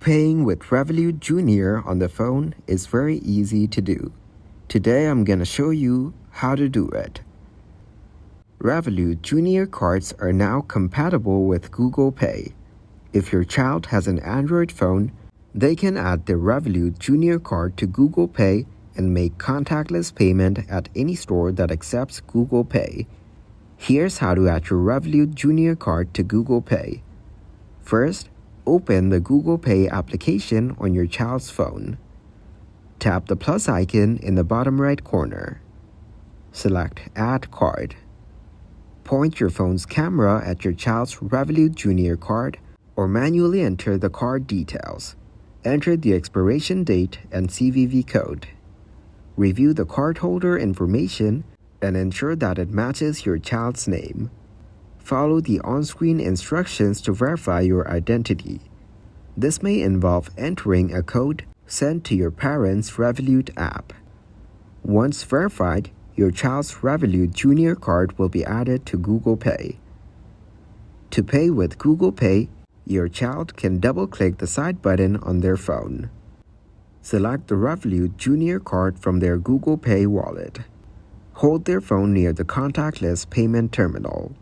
Paying with Revolut Junior on the phone is very easy to do. Today I'm gonna show you how to do it. Revolut Junior cards are now compatible with Google Pay. If your child has an Android phone, they can add their Revolut Junior card to Google Pay and make contactless payment at any store that accepts Google Pay. Here's how to add your Revolut Junior card to Google Pay. First, open the Google Pay application on your child's phone. Tap the plus icon in the bottom right corner. Select Add Card. Point your phone's camera at your child's Revolut Junior card or manually enter the card details. Enter the expiration date and CVV code. Review the cardholder information and ensure that it matches your child's name. Follow the on-screen instructions to verify your identity. This may involve entering a code sent to your parent's Revolut app. Once verified, your child's Revolut Junior card will be added to Google Pay. To pay with Google Pay, your child can double-click the side button on their phone. Select the Revolut Junior card from their Google Pay wallet. Hold their phone near the contactless payment terminal.